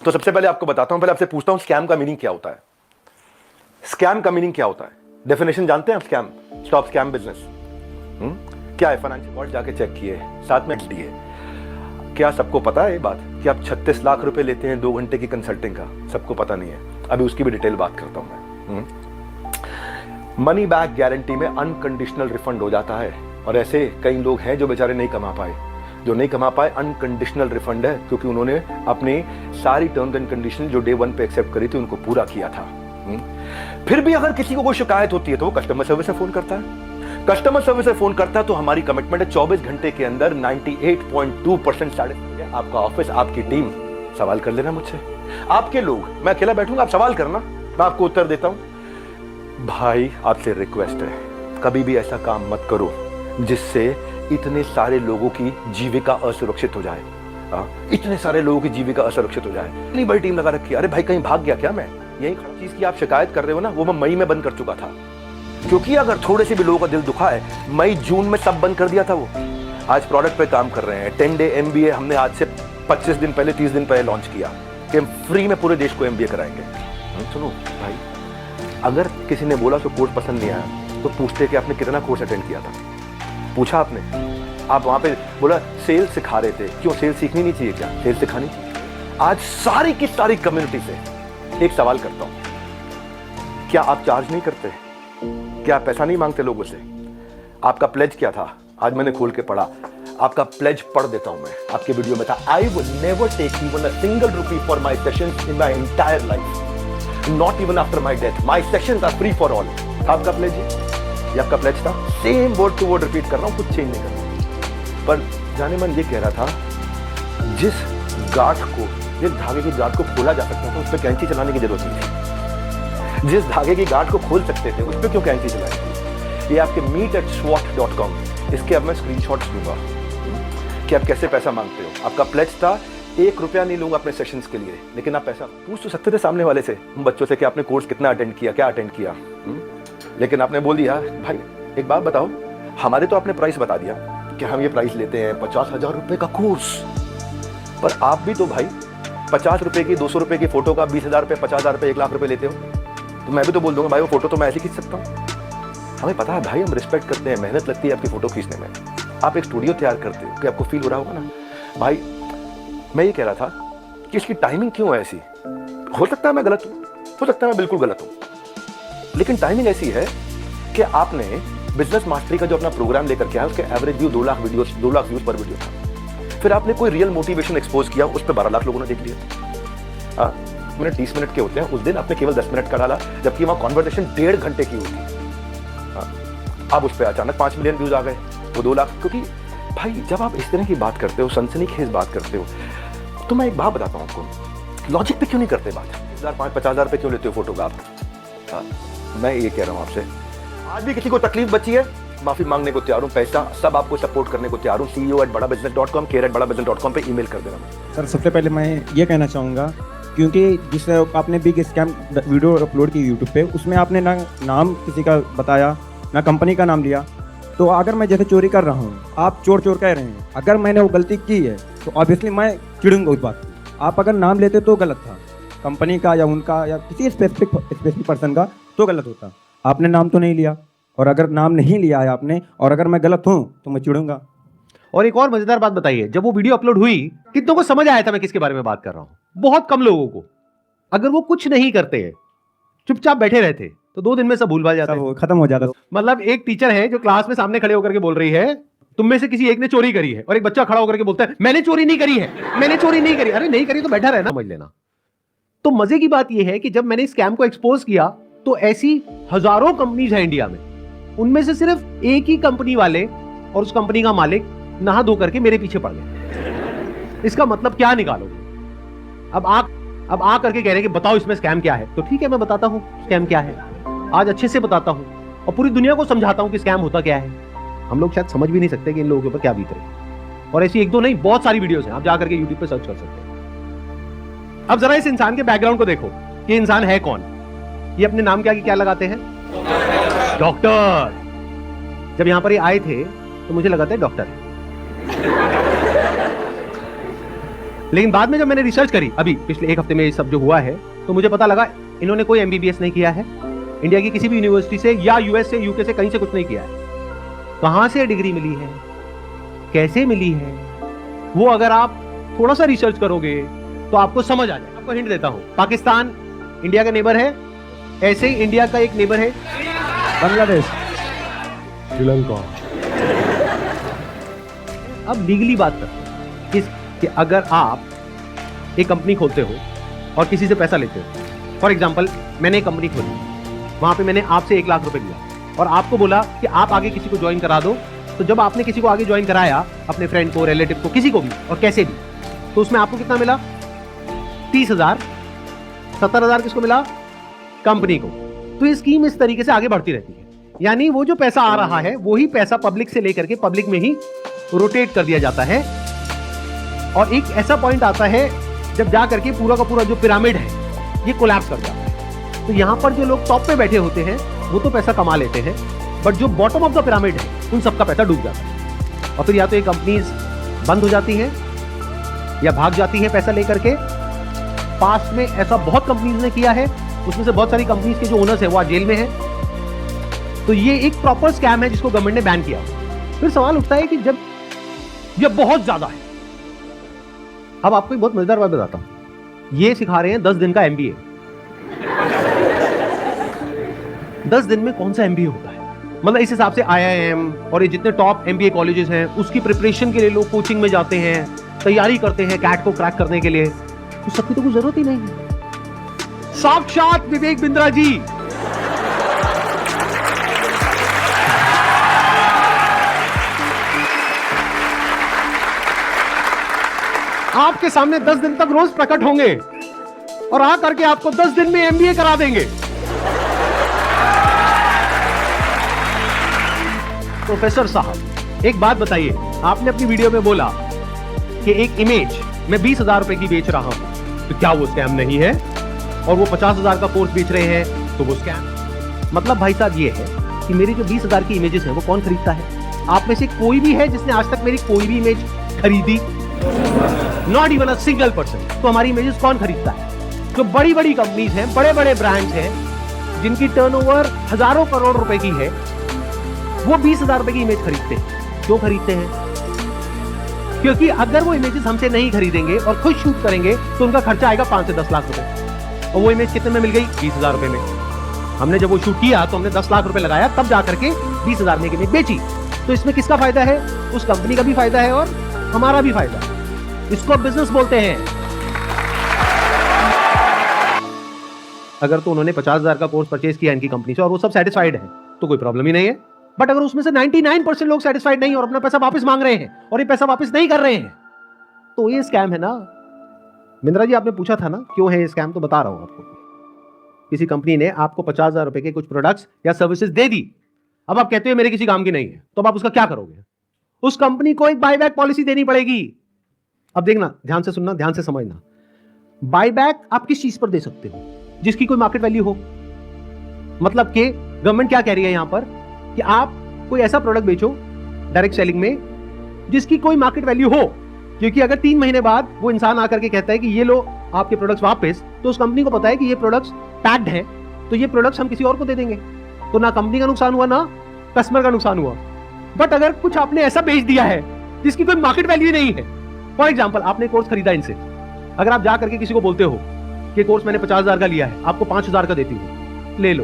तो सबसे पहले आपको बताता हूं, पहले आपसे पूछता हूं स्कैम का मीनिंग क्या होता है। स्कैम का मीनिंग क्या होता है? डेफिनेशन जानते हैं आप? स्कैम, स्टॉप स्कैम बिजनेस क्या है? फाइनेंशियल वर्ल्ड जाके चेक किए, साथ में दिए। क्या सबको पता है ये बात कि आप 36 लाख रुपए लेते हैं 2 घंटे की कंसल्टिंग का? सबको पता नहीं है। अभी उसकी भी डिटेल बात करता हूं मैं। मनी बैक गारंटी में अनकंडीशनल रिफंड हो जाता है, और ऐसे कई लोग हैं जो बेचारे नहीं कमा पाए। जो नहीं कमा पाए, अनकंडीशनल रिफंड है, क्योंकि उन्होंने अपनी सारी टर्म्स एंड कंडीशन जो डे 1 पे एक्सेप्ट करी थी उनको पूरा किया था। फिर भी अगर किसी को कोई शिकायत होती है तो वो कस्टमर सर्विस में फोन करता है। कस्टमर सर्विस से फोन करता है तो हमारी कमिटमेंट है 24 घंटे के अंदर 98.2% सैटिस्फाइड। आपका ऑफिस, आपकी टीम सवाल कर लेना मुझसे। आपके लोग, मैं अकेला बैठूंगा, आप सवाल करना, मैं आपको उत्तर देता हूं। भाई आपसे रिक्वेस्ट है, कभी भी ऐसा काम मत करो जिससे इतने सारे लोगों की जीविका असुरक्षित हो जाए। इतने सारे लोगों की जीविका असुरक्षित हो जाए। इतनी बड़ी टीम लगा रखी है। अरे भाई कहीं भाग गया क्या? मैं यही चीज की आप शिकायत कर रहे हो ना, वो मैं मई में बंद कर चुका था, क्योंकि अगर थोड़े से भी लोगों का दिल दुखा है, मई जून में सब बंद कर दिया था। वो आज प्रोडक्ट पे काम कर रहे हैं। 10 डे MBA हमने आज से 25 दिन पहले, 30 दिन पहले लॉन्च किया कि हम फ्री में पूरे देश को MBA कराएंगे। सुनो भाई, अगर किसी ने बोला तो कोर्स पसंद नहीं आया तो पूछते कि आपने कितना कोर्स अटेंड किया था? पूछा आपने? आप वहां पे बोला सेल्स सिखा रहे थे, क्यों? सेल्स सीखनी नहीं चाहिए क्या? सेल्स सिखानी चाहिए। आज सारी की सारी कम्युनिटी से एक सवाल करता हूं, क्या आप चार्ज नहीं करते? क्या आप पैसा नहीं मांगते लोगों से? आपका प्लेज क्या था? आज मैंने खोल के पढ़ा, आपका प्लेज पढ़ देता हूं मैं। आपके वीडियो में था, I will never take even a single rupee for my sessions in my entire life, not even after my death, my sessions are free for all. आपका प्लेज है? ये आपका प्लेज था? Same word to word repeat कर रहा हूं, कुछ change नहीं कर रहा। पर जाने मन ये कह रहा था, जिस गांठ को, जिस धागे की गांठ को खोला जा सकता था उस पर कैंची चलाने की जरूरत नहीं थी। जिस धागे की गांठ को खोल सकते थे उस पर क्यों कैंची चलाई? ये आपके meet@swat.com, इसके अब मैं स्क्रीनशॉट्स दूंगा कि आप कैसे पैसा मांगते हो। आपका प्लेज था 1 रुपया नहीं लूंगा अपने सेशंस के लिए, लेकिन आप पैसा पूछ तो सकते थे सामने वाले से, बच्चों से, कि आपने कोर्स कितना अटेंड किया, क्या अटेंड किया। लेकिन आपने बोल दिया, भाई एक बात बताओ, हमारे तो आपने प्राइस बता दिया कि हम ये प्राइस लेते हैं 50,000 रुपए का कोर्स, पर आप भी तो भाई 50 रुपए की, 200 रुपए की फोटो का 20,000 रुपए, 50,000 रुपए, 1 लाख रुपए लेते हो। तो मैं भी तो बोल दूंगा, भाई वो फोटो तो मैं ऐसे खींच सकता हूँ। हमें पता है भाई, हम रिस्पेक्ट करते हैं, मेहनत लगती है आपकी फोटो खींचने में। आप एक स्टूडियो तैयार करते हो कि आपको फील हो रहा होगा ना। भाई मैं ये कह रहा था कि इसकी टाइमिंग क्यों है ऐसी? हो सकता है मैं गलत हूँ, हो सकता है मैं बिल्कुल गलत हूँ, लेकिन टाइमिंग ऐसी है कि आपने बिजनेस मास्टरी का जो अपना प्रोग्राम लेकर के आया, उसके average view 2 lakh video, 2 lakh views पर वीडियो था। फिर आपने कोई रियल मोटिवेशन एक्सपोज किया, उस पर 12 लाख लोगों ने देख लिया। मिनट 30 मिनट के होते हैं, उस दिन आपने केवल 10 मिनट का डाला, जबकि वहां कॉन्वर्सेशन 1.5 घंटे की होती। अब उस पर अचानक 5 मिलियन व्यूज आ गए, वो 2 लाख। क्योंकि भाई जब आप इस तरह की बात करते हो, सनसनीखेज बात करते हो, तो मैं एक बात बताता हूं आपको, लॉजिक पे क्यों नहीं करते बात? 50,000 रुपए क्यों लेते हो फोटोग्राफ? मैं ये कह रहा हूं आपसे, आज भी किसी को तकलीफ बची है, माफी मांगने को तैयार हूं, पैसा सब आपको सपोर्ट करने को तैयार हूं। CEO@badabusiness.com, care@badabusiness.com पे ईमेल कर देना। सर सबसे पहले मैं ये कहना चाहूँगा, क्योंकि जिस आपने बिग स्कैम वीडियो अपलोड की यूट्यूब पे, उसमें आपने ना नाम किसी का बताया, ना कंपनी का नाम लिया। तो अगर मैं जैसे चोरी कर रहा हूँ, आप चोर चोर कह रहे हैं, अगर मैंने वो गलती की है तो ऑब्वियसली मैं चिड़ूंगा उस बात। आप अगर नाम लेते तो गलत था, कंपनी का या उनका या किसी स्पेसिफिक पर्सन का, तो गलत होता। आपने नाम तो नहीं लिया, और अगर नाम नहीं लिया है आपने, और अगर मैं गलत हूँ तो मैं चिड़ूंगा। और एक और मजेदार बात बताइए, जब वो वीडियो अपलोड हुई, कितनों को समझ आया था मैं किसके बारे में बात कर रहा हूं? बहुत कम लोगों को। अगर वो कुछ नहीं करते, चुपचाप बैठे रहते, तो 2 दिन में सब भूल भाल जाते, सब खत्म हो जाता। मतलब एक टीचर है जो क्लास में सामने खड़े होकर के बोल रही है, तुम में से किसी एक ने चोरी करी है, और एक बच्चा खड़ा होकर के बोलता है मैंने चोरी नहीं करी है, मैंने चोरी नहीं करी। अरे नहीं करी तो बैठा रहना, समझ लेना। तो मजे की बात यह है कि जब मैंने स्कैम को एक्सपोज किया, तो ऐसी हजारों कंपनीज है इंडिया में, उनमें से सिर्फ एक ही कंपनी वाले और उस कंपनी का मालिक नहा धो करके मेरे पीछे पड़ गए। इसका मतलब क्या निकालोगे? अब आ करके कह रहे हैं कि बताओ इसमें स्कैम क्या है। तो ठीक है, मैं बताता हूं स्कैम क्या है, आज अच्छे से बताता हूं, और पूरी दुनिया को समझाता हूं कि स्कैम होता क्या है। हम लोग शायद समझ भी नहीं सकते कि इन लोगों के ऊपर क्या बीत रही है। और ऐसी 1-2 नहीं, बहुत सारी वीडियोस हैं, आप जाकर के यूट्यूब पे सर्च कर सकते हैं। अब जरा इस इंसान के बैकग्राउंड को देखो कि इंसान है कौन। ये अपने नाम के आगे क्या लगाते हैं? डॉक्टर। जब यहां पर ये आए थे तो मुझे लगा था डॉक्टर है। लेकिन बाद में जब मैंने रिसर्च करी अभी पिछले एक हफ्ते में ये सब जो हुआ है, तो मुझे पता लगा इन्होंने कोई MBBS नहीं किया है इंडिया की किसी भी यूनिवर्सिटी से, या US से, UK से, कहीं से कुछ नहीं किया है। कहां से डिग्री मिली है, कैसे मिली है, वो अगर आप थोड़ा सा रिसर्च करोगे तो आपको समझ आ जाएगा। आपको हिंट देता हूं, पाकिस्तान इंडिया का नेबर है, ऐसे ही इंडिया का एक नेबर है बांग्लादेश, श्रीलंका। अब लीगली बात करते हैं कि अगर आप एक कंपनी खोलते हो और किसी से पैसा लेते हो, फॉर एग्जांपल मैंने एक कंपनी खोली, वहां पे मैंने आपसे 1 लाख रुपए लिया और आपको बोला कि आप आगे किसी को ज्वाइन करा दो, तो जब आपने किसी को आगे ज्वाइन कराया, अपने फ्रेंड को, रिलेटिव को, किसी को भी और कैसे भी, तो उसमें आपको कितना मिला? 30,000। 70,000 किसको मिला? कंपनी को। तो ये स्कीम इस तरीके से आगे बढ़ती रहती है, यानी वो जो पैसा आ रहा है वही पैसा पब्लिक से लेकर के पब्लिक में ही रोटेट कर दिया जाता है। और एक ऐसा पॉइंट आता है जब जा करके पूरा का पूरा जो पिरामिड है ये कोलैप्स कर जाता है। तो यहां पर जो लोग टॉप पे बैठे होते हैं वो तो पैसा कमा लेते हैं, बट जो बॉटम ऑफ द पिरामिड है उन सबका पैसा डूब जाता है। और फिर या तो ये कंपनीज बंद हो जाती हैं या भाग जाती हैं पैसा लेकर के। पास्ट में ऐसा बहुत कंपनीज ने किया है, उसमें से बहुत सारी कंपनीज के जो ओनर्स है वो आज जेल में है। तो ये एक प्रॉपर स्कैम है जिसको गवर्नमेंट ने बैन किया। फिर सवाल उठता है कि जब ये बहुत ज्यादा है, अब आपको एक बहुत मजेदार बात बताता हूं। ये सिखा रहे हैं 10 दिन का MBA। 10 दिन में कौन सा MBA होता है? मतलब इस हिसाब से IIM और ये जितने टॉप MBA कॉलेजेस हैं उसकी प्रिपरेशन के लिए लोग कोचिंग में जाते हैं, तैयारी करते हैं कैट को क्रैक करने के लिए, तो सबकी तो कोई जरूरत ही नहीं है। साक्षात विवेक बिंद्रा जी आपके सामने 10 दिन तक रोज प्रकट होंगे और आ करके आपको 10 दिन में MBA करा देंगे। प्रोफेसर साहब एक बात बताइए, आपने अपनी वीडियो में बोला कि एक इमेज मैं 20,000 रुपए की बेच रहा हूं, तो क्या वो स्कैम नहीं है? और वो 50,000 का कोर्स बेच रहे हैं तो वो स्कैम? मतलब भाई साहब ये है कि मेरी जो 20,000 की इमेजेस हैं वो कौन खरीदता है? आप में से कोई भी है जिसने आज तक मेरी कोई भी इमेज खरीदी? Not even a single person. तो हमारी इमेजेस कौन खरीदता है? जो बड़ी बड़ी कंपनीज हैं, बड़े बड़े ब्रांड्स हैं जिनकी टर्नओवर हजारों करोड़ रुपए की है, वो 20,000 रुपए की इमेज खरीदते हैं। क्यों खरीदते हैं? क्योंकि अगर वो इमेजेस हमसे नहीं खरीदेंगे और खुद शूट करेंगे तो उनका खर्चा आएगा 5 से 10 लाख रुपए। और वो इमेज कितने में मिल गई? 20,000 रुपए में। हमने जब वो शूट किया तो हमने 10 लाख रुपए लगाया, तब जाकर के 20,000 में इमेज बेची। तो इसमें किसका फायदा है? उस कंपनी का भी फायदा है और हमारा भी फायदा है। इसको बिजनेस बोलते हैं। अगर तो उन्होंने 50,000 का कोर्स परचेज किया इनकी कंपनी से और वो सब सेटिस्फाइड है तो कोई प्रॉब्लम ही नहीं है। बट अगर उसमें से 99% लोग सेटिस्फाइड नहीं और अपना पैसा वापस मांग रहे हैं और ये पैसा वापस नहीं कर रहे हैं, तो ये स्कैम है ना। बिंद्रा जी आपने पूछा था ना क्यों है ये स्कैम, तो बता रहा हूं आपको। किसी कंपनी ने आपको 50,000 रुपए के कुछ प्रोडक्ट्स या सर्विसेज दे दी, अब आप कहते हो मेरे किसी काम की नहीं है, तो अब आप उसका क्या करोगे? उस कंपनी को एक बायबैक पॉलिसी देनी पड़ेगी। अब देखना, ध्यान से सुनना, ध्यान से समझना। बायबैक आप किस चीज पर दे सकते हो? जिसकी कोई मार्केट वैल्यू हो। मतलब कि गवर्नमेंट क्या कह रही है यहां पर कि आप कोई ऐसा प्रोडक्ट बेचो डायरेक्ट सेलिंग में जिसकी कोई मार्केट वैल्यू हो। क्योंकि अगर 3 महीने बाद वो इंसान आकर के कहता है कि ये लो आपके प्रोडक्ट्स वापस, तो उस कंपनी को पता है कि ये प्रोडक्ट्स पैक्ड हैं, तो ये प्रोडक्ट्स हम किसी और को दे देंगे। तो ना कंपनी का नुकसान हुआ ना कस्टमर का नुकसान हुआ। बट अगर कुछ आपने ऐसा बेच दिया है जिसकी कोई मार्केट वैल्यू नहीं है, फॉर एग्जाम्पल आपने कोर्स खरीदा इनसे, अगर आप जा करके किसी को बोलते हो कि कोर्स मैंने 50,000 का लिया है, आपको 5,000 का देती हूं, ले लो,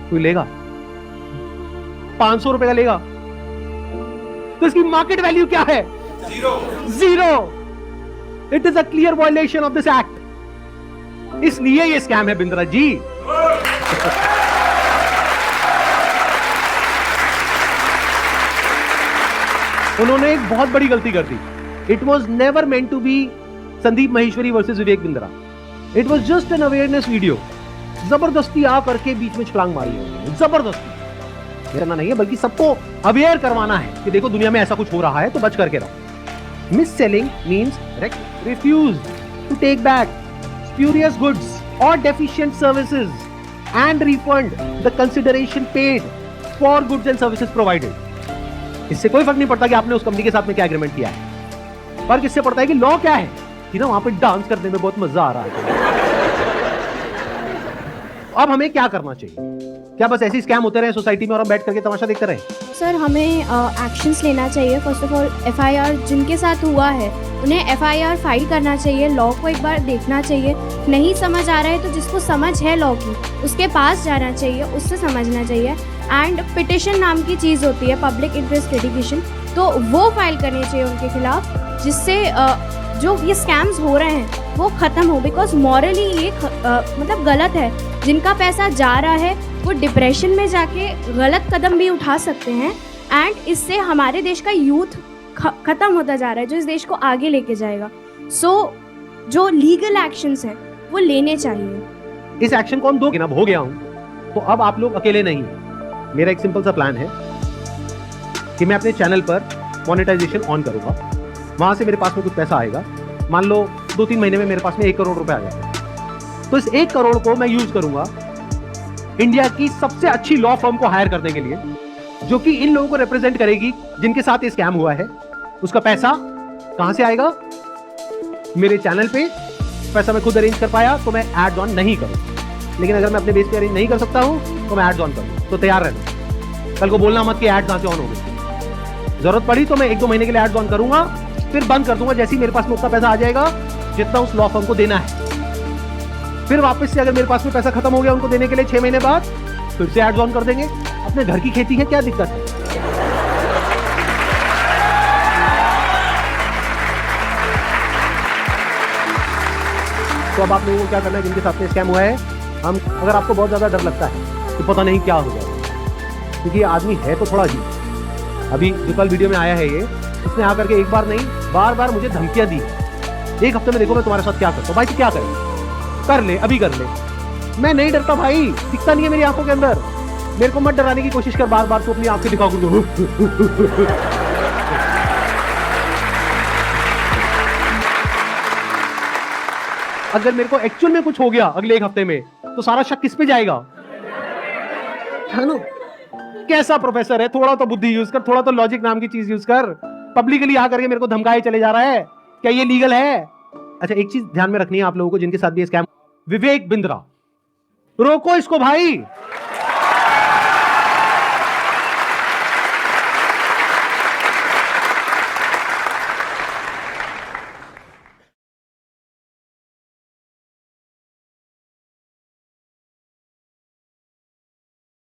कोई लेगा? 500 रुपए का लेगा? तो इसकी मार्केट वैल्यू क्या है? Zero. It is a clear violation of this act. इसलिए ये स्कैम है बिंद्रा जी। उन्होंने एक बहुत बड़ी गलती कर दी। It was never meant to be Sandeep Maheshwari versus Vivek Bindra. It was just an awareness video. जबरदस्ती आ करके बीच में छलांग मारी है, जबरदस्ती करना नहीं है, बल्कि सबको अवेयर करवाना है कि देखो दुनिया में ऐसा कुछ हो रहा है तो बच करके रहो। Mis selling means refuse to take back spurious goods और deficient services and refund the consideration paid for goods and services provided. इससे कोई फर्क नहीं पड़ता कि आपने उस कंपनी के साथ में क्या एग्रीमेंट किया है। फर्क इससे पड़ता है कि लॉ क्या है। कि ना वहां पे डांस करने में बहुत मजा आ रहा है। अब हमें क्या करना चाहिए? क्या बस ऐसे स्कैम होते रहे सोसाइटी में और हम बैठ करके तमाशा देखते रहे? सर हमें एक्शंस लेना चाहिए। फर्स्ट ऑफ ऑल एफआईआर जिनके साथ हुआ है उन्हें एफआईआर फाइल करना चाहिए। लॉ को एक बार देखना चाहिए। नहीं समझ आ रहा है तो जिसको समझ है लॉ की उसके पास जाना चाहिए, उससे समझना चाहिए। एंड पिटिशन नाम की चीज़ होती है, पब्लिक इंटरेस्ट लिटिगेशन, तो वो फाइल करनी चाहिए उनके खिलाफ, जिससे जो ये स्कैम्स हो रहे हैं वो ख़त्म हो। बिकॉज मॉरली ये मतलब गलत है। जिनका पैसा जा रहा है वो डिप्रेशन में जाके गलत कदम भी उठा सकते हैं। एंड इससे हमारे देश का यूथ ख़त्म होता जा रहा है, जो इस देश को आगे लेके जाएगा। सो जो लीगल एक्शंस हैं वो लेने चाहिए। इस एक्शन को हम दो अब हो गया हूं, तो अब आप लोग अकेले नहीं हैं। मेरा एक सिंपल सा प्लान है कि मैं अपने चैनल पर मोनेटाइजेशन ऑन करूंगा। वहां से मेरे पास में कुछ पैसा आएगा। मान लो 2-3 महीने में मेरे पास में 1 करोड़ रुपए आ जाते हैं, तो इस 1 करोड़ को मैं यूज करूंगा इंडिया की सबसे अच्छी लॉ फर्म को हायर करने के लिए, जो कि इन लोगों को रिप्रेजेंट करेगी जिनके साथ ये स्कैम हुआ है। उसका पैसा कहां से आएगा? मेरे चैनल पे पैसा मैं खुद अरेंज कर पाया तो मैं एड्स ऑन नहीं करूं, लेकिन अगर मैं अपने बेस पे अरेंज नहीं कर सकता हूं तो मैं एड्स ऑन करूं। तो तैयार रहना, कल को बोलना मत कि एड कहां से ऑन हो गई। जरूरत पड़ी तो मैं 1-2 महीने के लिए एड्स ऑन करूंगा, फिर बंद कर दूंगा जैसे ही मेरे पास में उतना पैसा आ जाएगा जितना उस लॉ फर्म को देना है। फिर वापस से अगर मेरे पास में पैसा खत्म हो गया उनको देने के लिए 6 महीने बाद, फिर से एड्स ऑन कर देंगे। अपने घर की खेती है, क्या दिक्कत है? तो अब आप लोगों को क्या करना है, जिनके साथ में स्कैम हुआ है, हम अगर आपको बहुत ज्यादा डर लगता है तो पता नहीं क्या हो जाएगा, क्योंकि ये आदमी है तो थोड़ा अजीब। अभी जो कल वीडियो में आया है ये, इसने आकर के एक बार नहीं बार बार मुझे धमकियां दी। 1 हफ्ते में देखो मैं तुम्हारे साथ क्या करता हूं। भाई तू क्या करे? कर ले, अभी कर ले। मैं नहीं डरता भाई, दिखता नहीं है मेरी आंखों के अंदर। मेरे को मत डराने की कोशिश कर बार बार, तो अपनी आंखें दिखाओ। अगर मेरे को एक्चुअल में कुछ हो गया अगले 1 हफ्ते में, तो सारा शक किस पे जाएगा? है ना? कैसा प्रोफेसर है? थोड़ा तो बुद्धि यूज कर, थोड़ा तो लॉजिक नाम की चीज यूज कर। पब्लिकली आकर के मेरे को धमकाए चले जा रहा है, क्या ये लीगल है? अच्छा, एक चीज ध्यान में रखनी है आप लोगों को, जिनके साथ भी स्कैम, विवेक बिंद्रा, रोको इसको भाई।